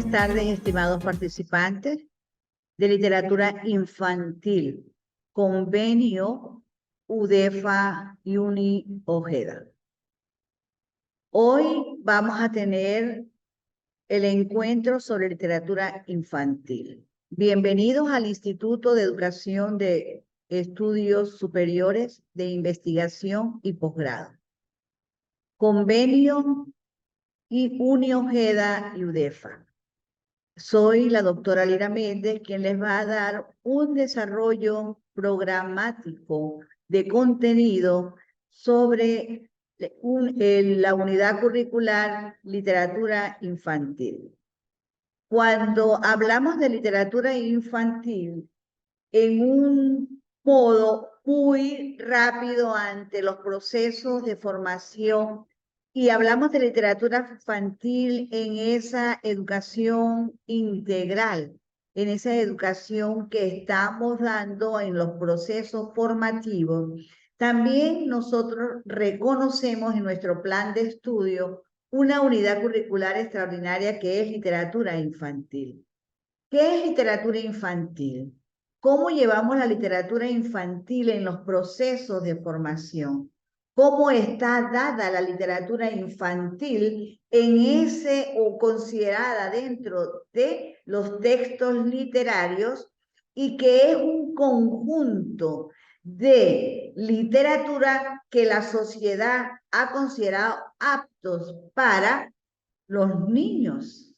Buenas tardes, estimados participantes de literatura infantil, convenio UDEFA Uni Ojeda. Hoy vamos a tener el encuentro sobre literatura infantil. Bienvenidos al Instituto de Educación de Estudios Superiores de Investigación y Posgrado. Convenio y Uni Ojeda y UDEFA. Soy la doctora Lira Méndez, quien les va a dar un desarrollo programático de contenido sobre la unidad curricular literatura infantil. Cuando hablamos de literatura infantil, en un modo muy rápido ante los procesos de formación, y hablamos de literatura infantil en esa educación integral, en esa educación que estamos dando en los procesos formativos. También nosotros reconocemos en nuestro plan de estudio una unidad curricular extraordinaria que es literatura infantil. ¿Qué es literatura infantil? ¿Cómo llevamos la literatura infantil en los procesos de formación? ¿Cómo está dada la literatura infantil en ese o considerada dentro de los textos literarios y que es un conjunto de literatura que la sociedad ha considerado aptos para los niños?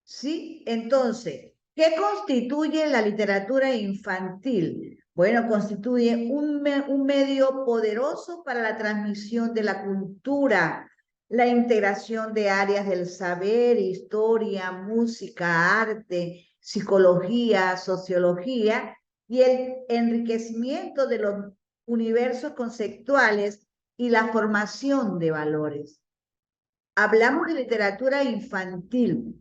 ¿Sí? Entonces, ¿qué constituye la literatura infantil? Bueno, constituye un medio poderoso para la transmisión de la cultura, la integración de áreas del saber, historia, música, arte, psicología, sociología y el enriquecimiento de los universos conceptuales y la formación de valores. Hablamos de literatura infantil.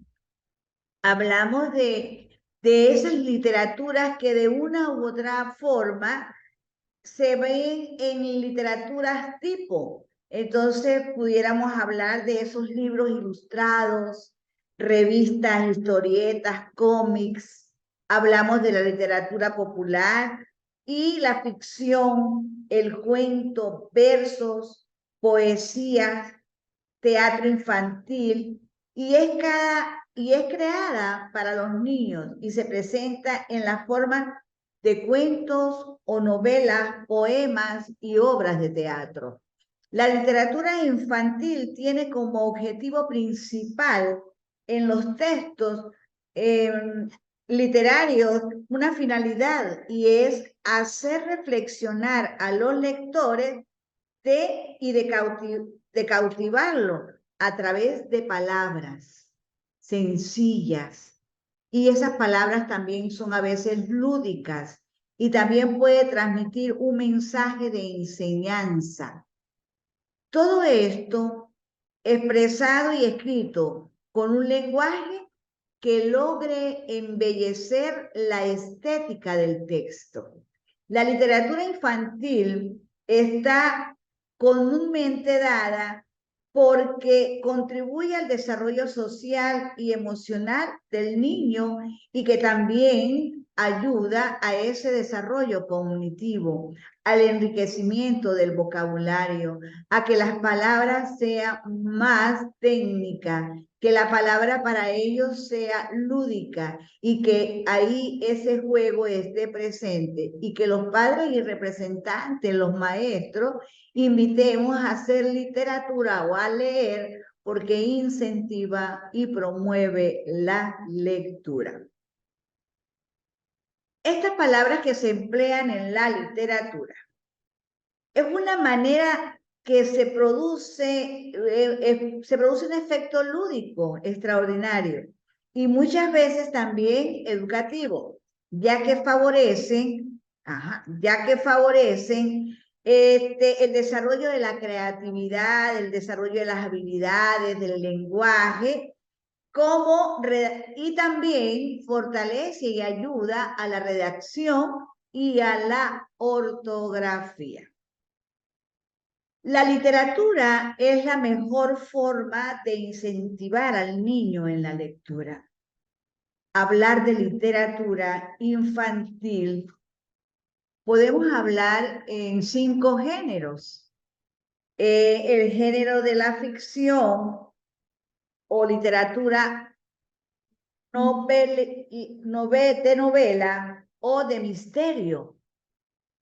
Hablamos de esas literaturas que de una u otra forma se ven en literaturas tipo. Entonces pudiéramos hablar de esos libros ilustrados, revistas, historietas, cómics. Hablamos de la literatura popular y la ficción, el cuento, versos, poesía, teatro infantil, y es creada para los niños y se presenta en la forma de cuentos o novelas, poemas y obras de teatro. La literatura infantil tiene como objetivo principal en los textos literarios una finalidad, y es hacer reflexionar a los lectores de cautivarlo a través de palabras sencillas. Y esas palabras también son a veces lúdicas y también puede transmitir un mensaje de enseñanza. Todo esto expresado y escrito con un lenguaje que logre embellecer la estética del texto. La literatura infantil está comúnmente dada porque contribuye al desarrollo social y emocional del niño y que también ayuda a ese desarrollo cognitivo, al enriquecimiento del vocabulario, a que las palabras sean más técnicas, que la palabra para ellos sea lúdica y que ahí ese juego esté presente y que los padres y representantes, los maestros, invitemos a hacer literatura o a leer porque incentiva y promueve la lectura. Estas palabras que se emplean en la literatura es una manera que se produce un efecto lúdico extraordinario y muchas veces también educativo, ya que favorecen el desarrollo de la creatividad, el desarrollo de las habilidades, del lenguaje, y también fortalece y ayuda a la redacción y a la ortografía. La literatura es la mejor forma de incentivar al niño en la lectura. hablar de literatura infantil, podemos hablar en 5 géneros. El género de la ficción o literatura de novela o de misterio.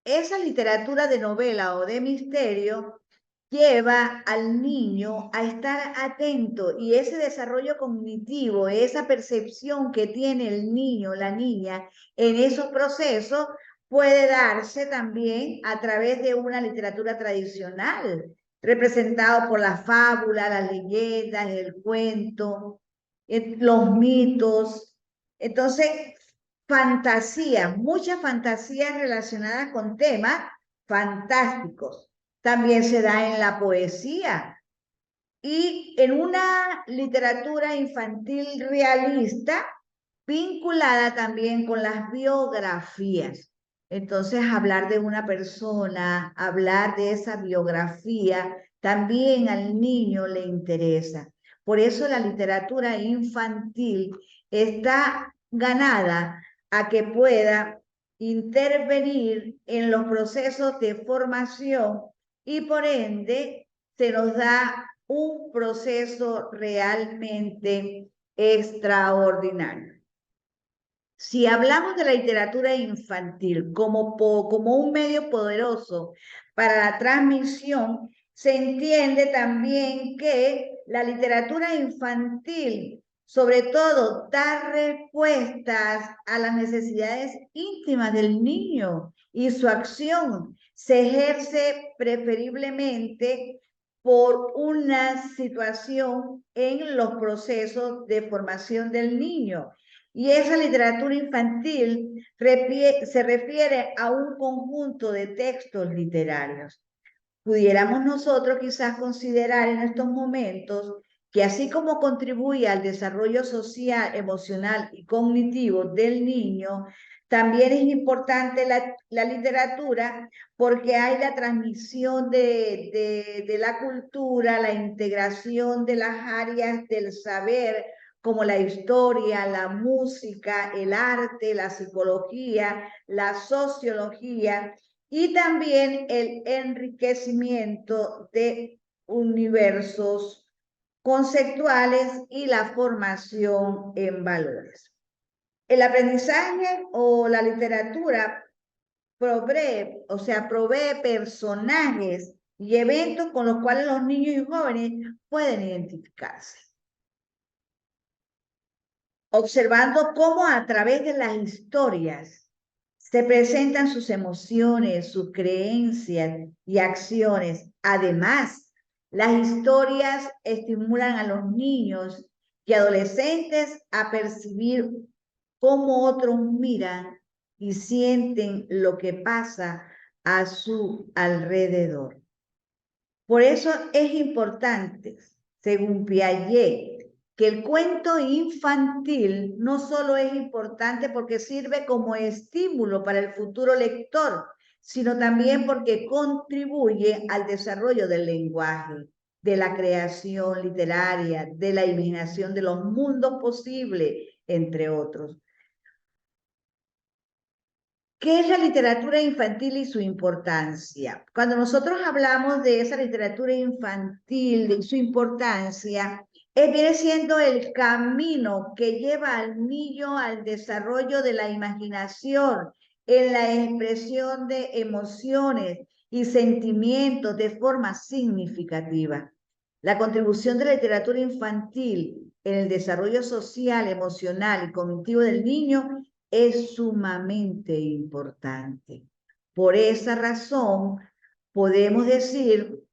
Esa literatura de novela o de misterio lleva al niño a estar atento, y ese desarrollo cognitivo, esa percepción que tiene el niño, la niña en esos procesos, puede darse también a través de una literatura tradicional, representado por la fábula, las leyendas, el cuento, los mitos. Entonces, fantasía, muchas fantasías relacionadas con temas fantásticos. También se da en la poesía y en una literatura infantil realista vinculada también con las biografías. Entonces, hablar de una persona, hablar de esa biografía, también al niño le interesa. Por eso la literatura infantil está ganada a que pueda intervenir en los procesos de formación, y por ende se nos da un proceso realmente extraordinario. Si hablamos de la literatura infantil como un medio poderoso para la transmisión, se entiende también que la literatura infantil, sobre todo, da respuestas a las necesidades íntimas del niño, y su acción se ejerce preferiblemente por una situación en los procesos de formación del niño. Y esa literatura infantil se refiere a un conjunto de textos literarios. Pudiéramos nosotros quizás considerar en estos momentos que, así como contribuye al desarrollo social, emocional y cognitivo del niño, también es importante la literatura, porque hay la transmisión de la cultura, la integración de las áreas del saber, como la historia, la música, el arte, la psicología, la sociología, y también el enriquecimiento de universos conceptuales y la formación en valores. El aprendizaje o la literatura provee personajes y eventos con los cuales los niños y jóvenes pueden identificarse, observando cómo a través de las historias se presentan sus emociones, sus creencias y acciones. Además, las historias estimulan a los niños y adolescentes a percibir cómo otros miran y sienten lo que pasa a su alrededor. Por eso es importante, según Piaget, que el cuento infantil no solo es importante porque sirve como estímulo para el futuro lector, sino también porque contribuye al desarrollo del lenguaje, de la creación literaria, de la imaginación de los mundos posibles, entre otros. ¿Qué es la literatura infantil y su importancia? Cuando nosotros hablamos de esa literatura infantil, de su importancia, viene siendo el camino que lleva al niño al desarrollo de la imaginación, en la expresión de emociones y sentimientos de forma significativa. La contribución de la literatura infantil en el desarrollo social, emocional y cognitivo del niño es sumamente importante. Por esa razón, podemos decir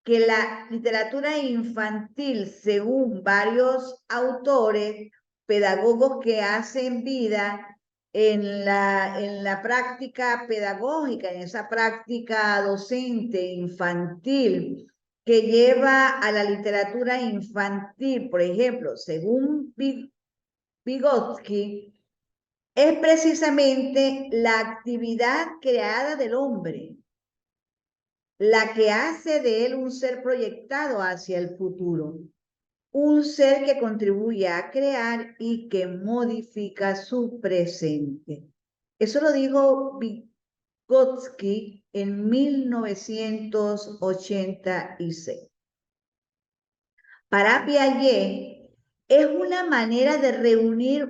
que la literatura infantil, según varios autores, pedagogos que hacen vida en la práctica pedagógica, en esa práctica docente infantil que lleva a la literatura infantil, por ejemplo, según Vygotsky, es precisamente la actividad creada del hombre la que hace de él un ser proyectado hacia el futuro. un ser que contribuye a crear y que modifica su presente. Eso lo dijo Vygotsky en 1986. Para Piaget es una manera de reunir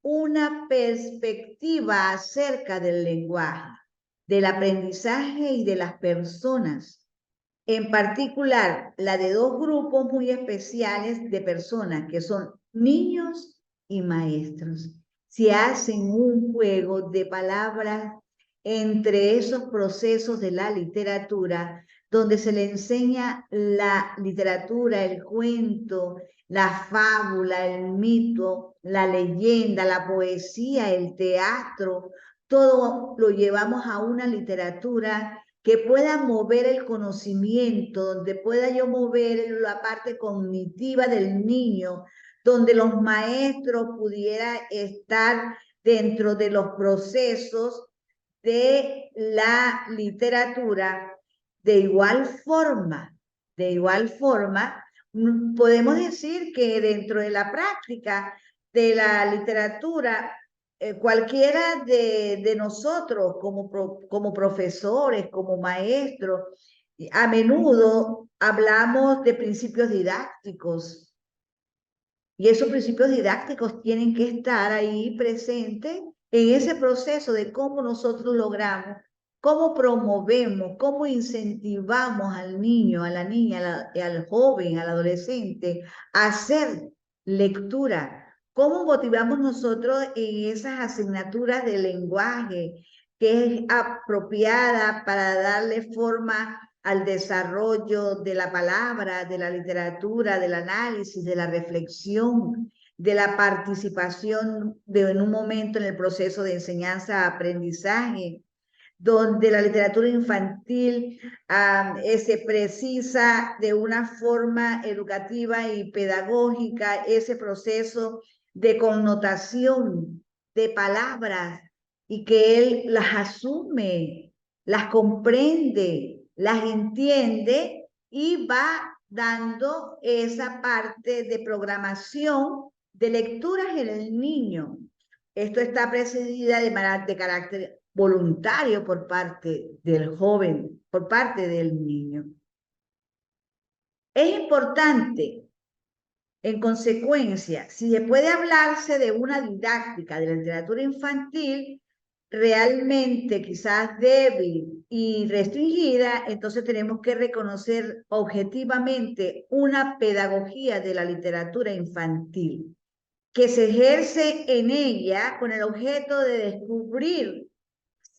una perspectiva acerca del lenguaje, del aprendizaje y de las personas, en particular la de dos grupos muy especiales de personas que son niños y maestros. Se hacen un juego de palabras entre esos procesos de la literatura, donde se le enseña la literatura, el cuento, la fábula, el mito, la leyenda, la poesía, el teatro, todo lo llevamos a una literatura que pueda mover el conocimiento, donde pueda yo mover la parte cognitiva del niño, donde los maestros pudieran estar dentro de los procesos de la literatura. De igual forma, podemos decir que dentro de la práctica de la literatura, cualquiera de nosotros como profesores, como maestros, a menudo hablamos de principios didácticos y esos principios didácticos tienen que estar ahí presentes en ese proceso de cómo nosotros logramos, cómo promovemos, cómo incentivamos al niño, a la niña, al joven, al adolescente a hacer lectura. ¿Cómo motivamos nosotros en esas asignaturas de lenguaje que es apropiada para darle forma al desarrollo de la palabra, de la literatura, del análisis, de la reflexión, de la participación en un momento en el proceso de enseñanza-aprendizaje, donde la literatura infantil se precisa de una forma educativa y pedagógica ese proceso de connotación de palabras y que él las asume, las comprende, las entiende y va dando esa parte de programación de lecturas en el niño. Esto está precedida de carácter voluntario por parte del joven, por parte del niño. Es importante, en consecuencia, si se puede hablarse de una didáctica de la literatura infantil realmente quizás débil y restringida, entonces tenemos que reconocer objetivamente una pedagogía de la literatura infantil que se ejerce en ella con el objeto de descubrir,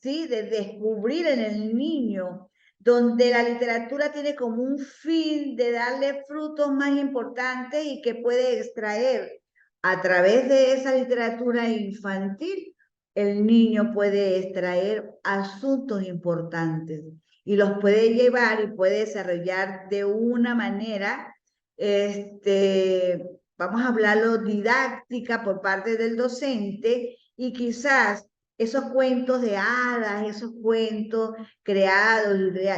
¿sí? De descubrir en el niño, donde la literatura tiene como un fin de darle frutos más importantes y que puede extraer a través de esa literatura infantil, el niño puede extraer asuntos importantes y los puede llevar y puede desarrollar de una manera, vamos a hablarlo, didáctica por parte del docente y quizás esos cuentos de hadas, esos cuentos creados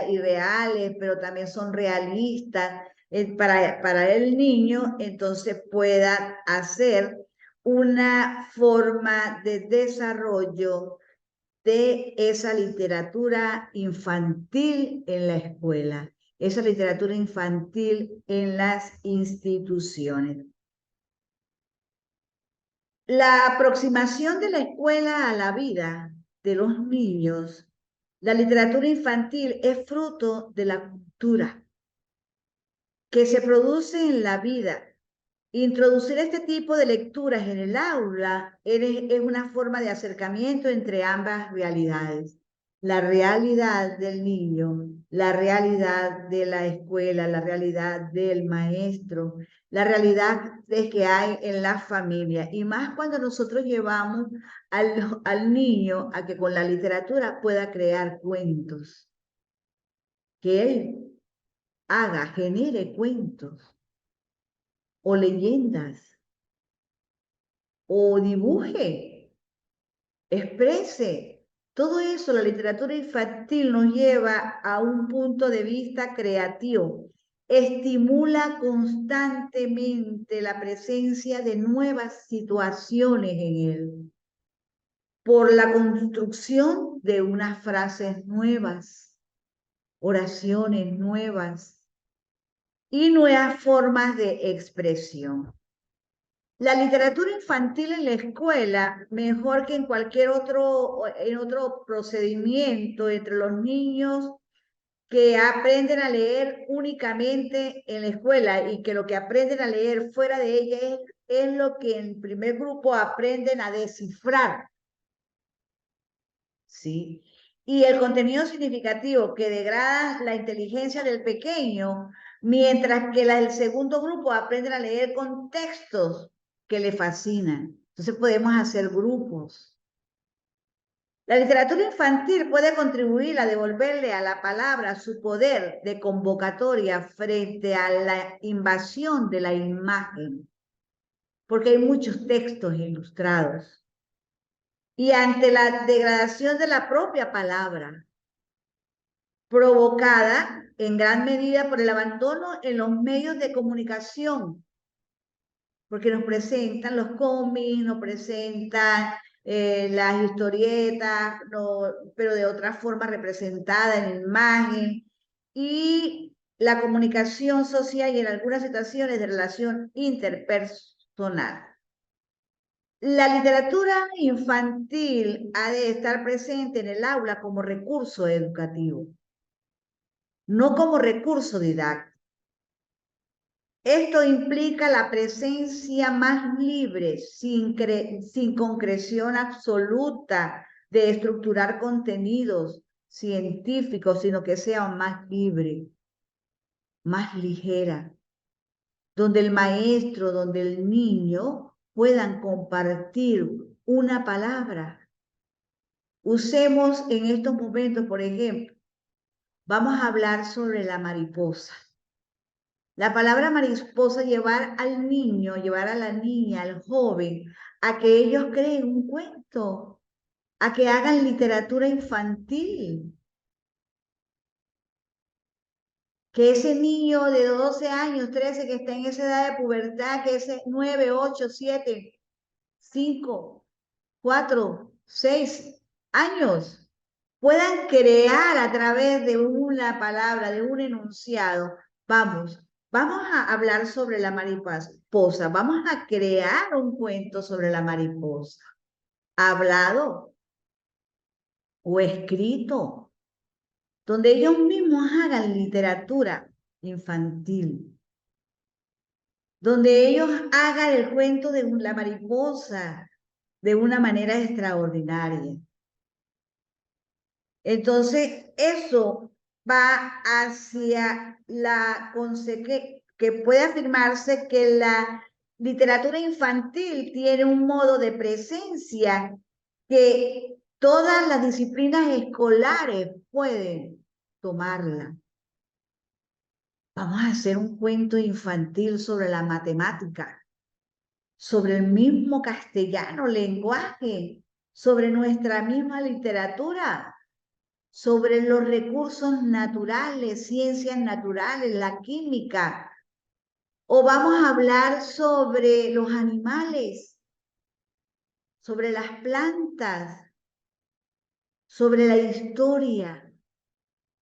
y reales, pero también son realistas para el niño, entonces pueda hacer una forma de desarrollo de esa literatura infantil en la escuela, esa literatura infantil en las instituciones. La aproximación de la escuela a la vida de los niños, la literatura infantil es fruto de la cultura que se produce en la vida. Introducir este tipo de lecturas en el aula es una forma de acercamiento entre ambas realidades. La realidad del niño, la realidad de la escuela, la realidad del maestro, la realidad de que hay en la familia. Y más cuando nosotros llevamos al niño a que con la literatura pueda crear cuentos, que él genere cuentos o leyendas o dibuje, exprese. Todo eso, la literatura infantil nos lleva a un punto de vista creativo estimula constantemente la presencia de nuevas situaciones en él por la construcción de unas frases nuevas, oraciones nuevas y nuevas formas de expresión. La literatura infantil en la escuela, mejor que en cualquier otro procedimiento entre los niños que aprenden a leer únicamente en la escuela y que lo que aprenden a leer fuera de ella es lo que en primer grupo aprenden a descifrar, ¿sí? Y el contenido significativo que degrada la inteligencia del pequeño, mientras que la del segundo grupo aprenden a leer contextos que le fascinan. Entonces podemos hacer grupos. La literatura infantil puede contribuir a devolverle a la palabra su poder de convocatoria frente a la invasión de la imagen, porque hay muchos textos ilustrados. Y ante la degradación de la propia palabra, provocada en gran medida por el abandono en los medios de comunicación, porque nos presentan los cómics, nos presentan las historietas, pero de otra forma representada en imagen, y la comunicación social y en algunas situaciones de relación interpersonal. La literatura infantil ha de estar presente en el aula como recurso educativo, no como recurso didáctico. Esto implica la presencia más libre, sin concreción absoluta de estructurar contenidos científicos, sino que sea más libre, más ligera, donde el maestro, donde el niño puedan compartir una palabra. Usemos en estos momentos, por ejemplo, vamos a hablar sobre la mariposa. La palabra mariposa, llevar al niño, llevar a la niña, al joven, a que ellos creen un cuento, a que hagan literatura infantil. Que ese niño de 12 años, 13, que está en esa edad de pubertad, que ese 9, 8, 7, 5, 4, 6 años, puedan crear a través de una palabra, de un enunciado. Vamos a hablar sobre la mariposa, vamos a crear un cuento sobre la mariposa, hablado o escrito, donde ellos mismos hagan literatura infantil, donde ellos hagan el cuento de la mariposa de una manera extraordinaria. Entonces, eso va hacia la que puede afirmarse que la literatura infantil tiene un modo de presencia que todas las disciplinas escolares pueden tomarla. Vamos a hacer un cuento infantil sobre la matemática, sobre el mismo castellano, lenguaje, sobre nuestra misma literatura, sobre los recursos naturales, ciencias naturales, la química, o vamos a hablar sobre los animales, sobre las plantas, sobre la historia,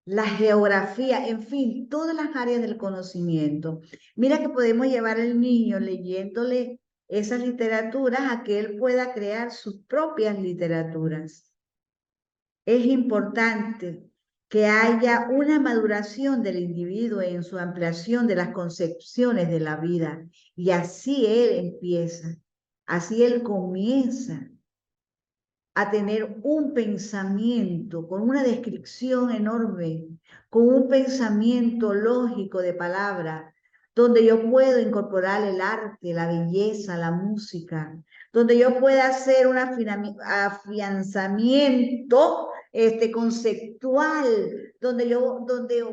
la geografía, en fin, todas las áreas del conocimiento. Mira que podemos llevar al niño leyéndole esas literaturas a que él pueda crear sus propias literaturas. Es importante que haya una maduración del individuo en su ampliación de las concepciones de la vida. Y así así él comienza a tener un pensamiento con una descripción enorme, con un pensamiento lógico de palabra, donde yo puedo incorporar el arte, la belleza, la música, donde yo pueda hacer un afianzamiento conceptual, donde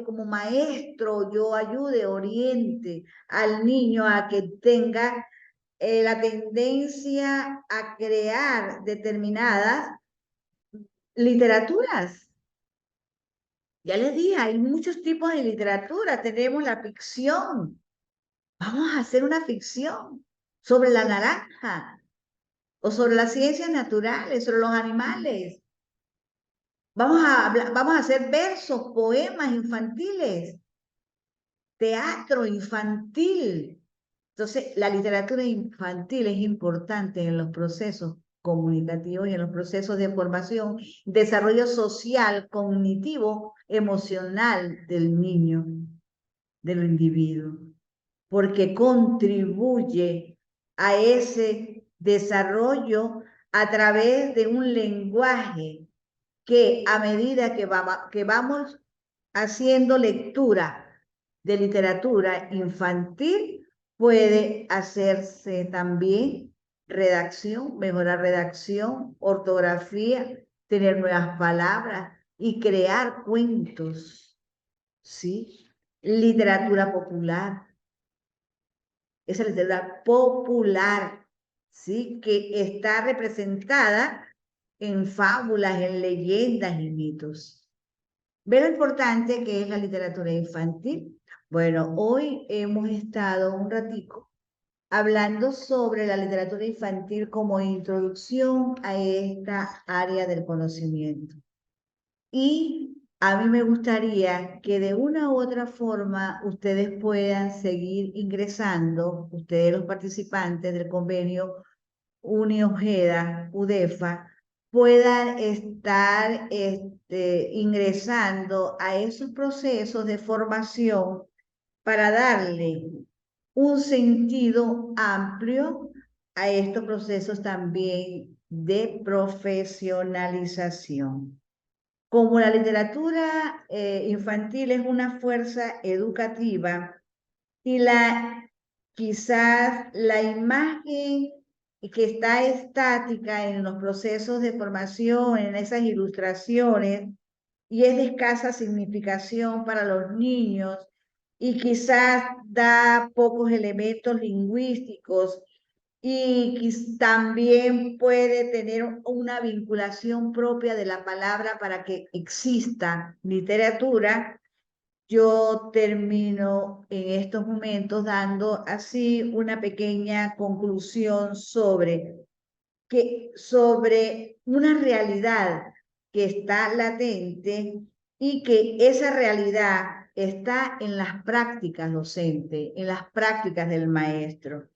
como maestro yo ayude, oriente al niño a que tenga la tendencia a crear determinadas literaturas. Ya les dije, hay muchos tipos de literatura. Tenemos la ficción. Vamos a hacer una ficción sobre la naranja o sobre las ciencias naturales, sobre los animales. Vamos a hacer versos, poemas infantiles, teatro infantil. Entonces, la literatura infantil es importante en los procesos comunicativos y en los procesos de formación, desarrollo social, cognitivo, emocional del niño, del individuo, porque contribuye a ese desarrollo a través de un lenguaje que a medida que vamos haciendo lectura de literatura infantil, puede hacerse también redacción, mejorar redacción, ortografía, tener nuevas palabras y crear cuentos, ¿sí? Literatura popular, esa literatura popular, ¿sí? Que está representada en fábulas, en leyendas y mitos. ¿Ve lo importante que es la literatura infantil? Bueno, hoy hemos estado un ratico hablando sobre la literatura infantil como introducción a esta área del conocimiento. Y a mí me gustaría que de una u otra forma ustedes puedan seguir ingresando, ustedes los participantes del convenio Uni Ojeda, UDEFA, puedan estar ingresando a esos procesos de formación para darle un sentido amplio a estos procesos también de profesionalización. Como la literatura infantil es una fuerza educativa y quizás la imagen que está estática en los procesos de formación, en esas ilustraciones, y es de escasa significación para los niños, y quizás da pocos elementos lingüísticos, y también puede tener una vinculación propia de la palabra para que exista literatura. Yo termino en estos momentos dando así una pequeña conclusión sobre una realidad que está latente y que esa realidad está en las prácticas docentes, en las prácticas del maestro,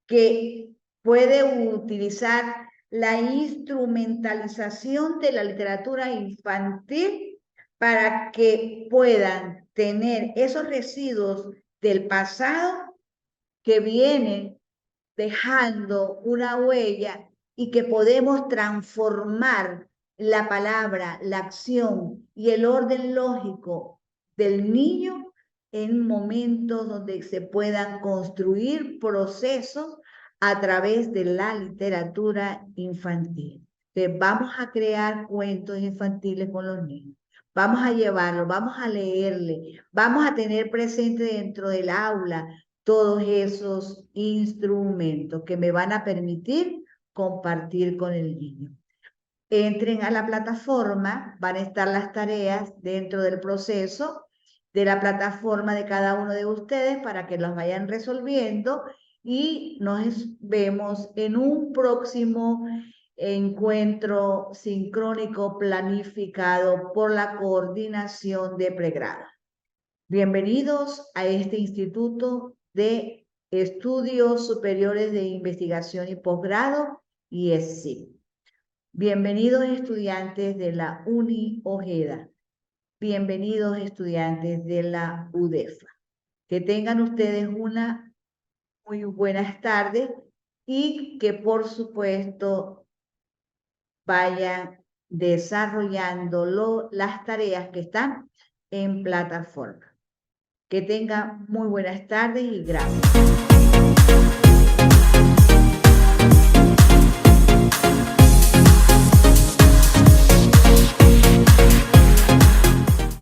que puede utilizar la instrumentalización de la literatura infantil para que puedan tener esos residuos del pasado que vienen dejando una huella y que podemos transformar la palabra, la acción y el orden lógico del niño en momentos donde se puedan construir procesos a través de la literatura infantil. Entonces, vamos a crear cuentos infantiles con los niños. Vamos a llevarlos, vamos a leerle, vamos a tener presente dentro del aula todos esos instrumentos que me van a permitir compartir con el niño. Entren a la plataforma, van a estar las tareas dentro del proceso de la plataforma de cada uno de ustedes para que las vayan resolviendo y nos vemos en un próximo encuentro sincrónico planificado por la Coordinación de Pregrado. Bienvenidos a este Instituto de Estudios Superiores de Investigación y Posgrado, IESSIP. Bienvenidos estudiantes de la Uni Ojeda. Bienvenidos estudiantes de la UDEFA. Que tengan ustedes una muy buenas tardes y que por supuesto vayan desarrollando las tareas que están en plataforma. Que tengan muy buenas tardes y gracias.